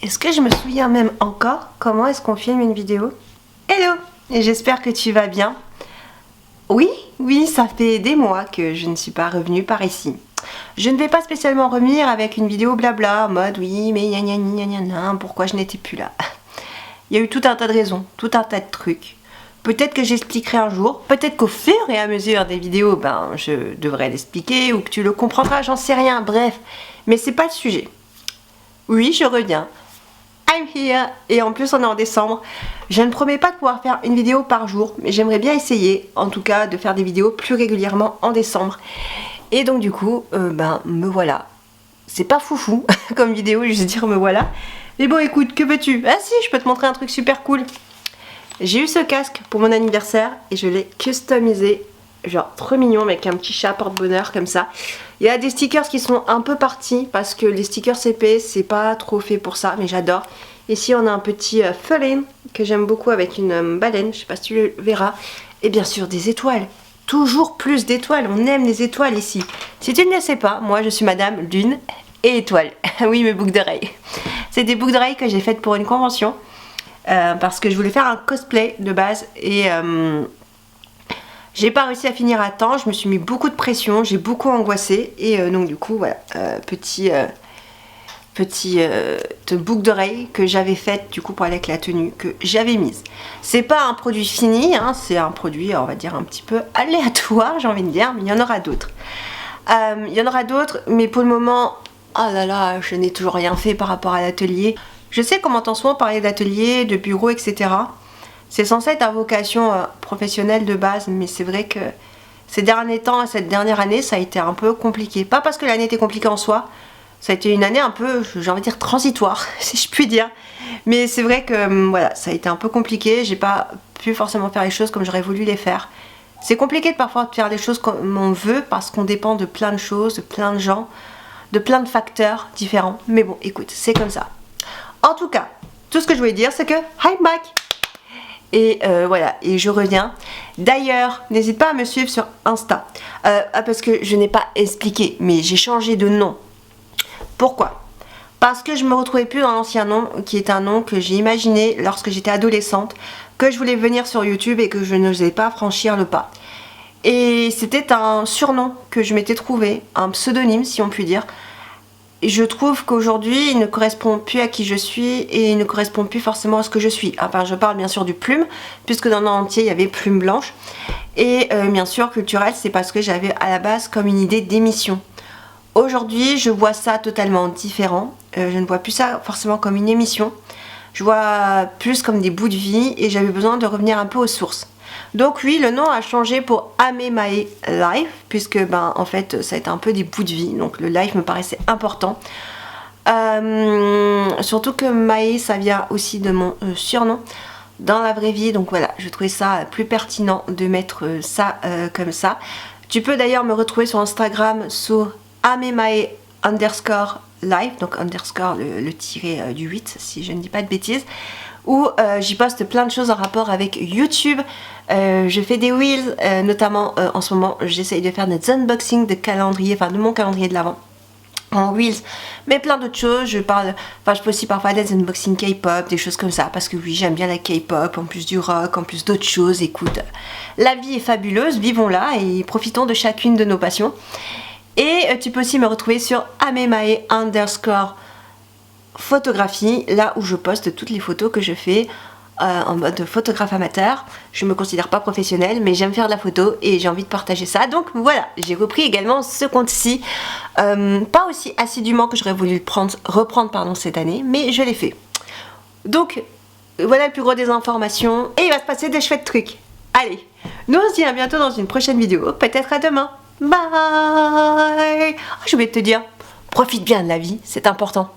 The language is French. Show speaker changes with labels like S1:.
S1: Est-ce que je me souviens même encore comment est-ce qu'on filme une vidéo? Hello, et j'espère que tu vas bien. Oui, ça fait des mois que je ne suis pas revenue par ici. Je ne vais pas spécialement revenir avec une vidéo blabla, en mode oui, mais gna gna gna gna gna, pourquoi je n'étais plus là. Il y a eu tout un tas de raisons, tout un tas de trucs. Peut-être que j'expliquerai un jour, peut-être qu'au fur et à mesure des vidéos, je devrais l'expliquer ou que tu le comprendras, j'en sais rien, bref. Mais c'est pas le sujet. Oui, je reviens. I'm here. Et en plus, on est en décembre. Je ne promets pas de pouvoir faire une vidéo par jour, mais j'aimerais bien essayer, en tout cas, de faire des vidéos plus régulièrement en décembre. Et donc du coup, me voilà. C'est pas foufou comme vidéo, juste dire me voilà. Mais bon, écoute, que veux-tu? Ah si, je peux te montrer un truc super cool. J'ai eu ce casque pour mon anniversaire et je l'ai customisé. Genre trop mignon avec un petit chat porte-bonheur comme ça. Il y a des stickers qui sont un peu partis parce que les stickers CP c'est pas trop fait pour ça, mais j'adore. Ici on a un petit feline que j'aime beaucoup avec une baleine, je sais pas si tu le verras. Et bien sûr des étoiles. Toujours plus d'étoiles, on aime les étoiles ici. Si tu ne le sais pas, moi je suis madame lune et étoile. Oui, mes boucles d'oreilles. C'est des boucles d'oreilles que j'ai faites pour une convention. Parce que je voulais faire un cosplay de base et j'ai pas réussi à finir à temps, je me suis mis beaucoup de pression, j'ai beaucoup angoissé et donc du coup voilà, petite boucle d'oreille que j'avais faite du coup pour aller avec la tenue que j'avais mise. C'est pas un produit fini, hein, c'est un produit on va dire un petit peu aléatoire, j'ai envie de dire, mais il y en aura d'autres. Mais pour le moment, oh là là, je n'ai toujours rien fait par rapport à l'atelier. Je sais qu'on m'entend souvent parler d'atelier, de bureau, etc. C'est censé être à vocation professionnelle de base, mais c'est vrai que ces derniers temps, cette dernière année, ça a été un peu compliqué. Pas parce que l'année était compliquée en soi, ça a été une année un peu, j'ai envie de dire, transitoire, si je puis dire. Mais c'est vrai que voilà, ça a été un peu compliqué, j'ai pas pu forcément faire les choses comme j'aurais voulu les faire. C'est compliqué de parfois de faire des choses comme on veut, parce qu'on dépend de plein de choses, de plein de gens, de plein de facteurs différents. Mais bon, écoute, c'est comme ça. En tout cas, tout ce que je voulais dire, c'est que I'm back. Et voilà, et je reviens. D'ailleurs, n'hésite pas à me suivre sur Insta. Parce que je n'ai pas expliqué, mais j'ai changé de nom. Pourquoi? Parce que je me retrouvais plus dans l'ancien nom, qui est un nom que j'ai imaginé lorsque j'étais adolescente, que je voulais venir sur YouTube et que je n'osais pas franchir le pas. Et c'était un surnom que je m'étais trouvé, un pseudonyme si on peut dire. Et je trouve qu'aujourd'hui, il ne correspond plus à qui je suis et il ne correspond plus forcément à ce que je suis. Enfin, je parle bien sûr du Plume, puisque dans le nom entier, il y avait Plume Blanche. Et bien sûr, culturel, c'est parce que j'avais à la base comme une idée d'émission. Aujourd'hui, je vois ça totalement différent. Je ne vois plus ça forcément comme une émission. Je vois plus comme des bouts de vie et j'avais besoin de revenir un peu aux sources. Donc oui, le nom a changé pour Ame Mae Life, puisque en fait ça a été un peu des bouts de vie, donc le life me paraissait important. Surtout que Mae ça vient aussi de mon surnom dans la vraie vie, donc voilà, je trouvais ça plus pertinent de mettre ça comme ça. Tu peux d'ailleurs me retrouver sur Instagram sur Ame Mae _ life, donc underscore le tiré du 8 si je ne dis pas de bêtises, où j'y poste plein de choses en rapport avec YouTube. Je fais des reels, notamment en ce moment j'essaye de faire des unboxings de calendrier, enfin de mon calendrier de l'Avent en reels, mais plein d'autres choses. Je fais aussi parfois des unboxings K-pop, des choses comme ça, parce que oui, j'aime bien la K-pop, en plus du rock, en plus d'autres choses. Écoute, la vie est fabuleuse, vivons-la et profitons de chacune de nos passions. Et tu peux aussi me retrouver sur Amemae _ photographie, là où je poste toutes les photos que je fais en mode photographe amateur. Je me considère pas professionnelle, mais j'aime faire de la photo et j'ai envie de partager ça. Donc voilà, j'ai repris également ce compte-ci, pas aussi assidûment que j'aurais voulu reprendre cette année, mais je l'ai fait. Donc voilà le plus gros des informations et il va se passer des chouettes trucs. Allez, nous on se dit à bientôt dans une prochaine vidéo, peut-être à demain. Bye. Je vais te dire, profite bien de la vie, c'est important.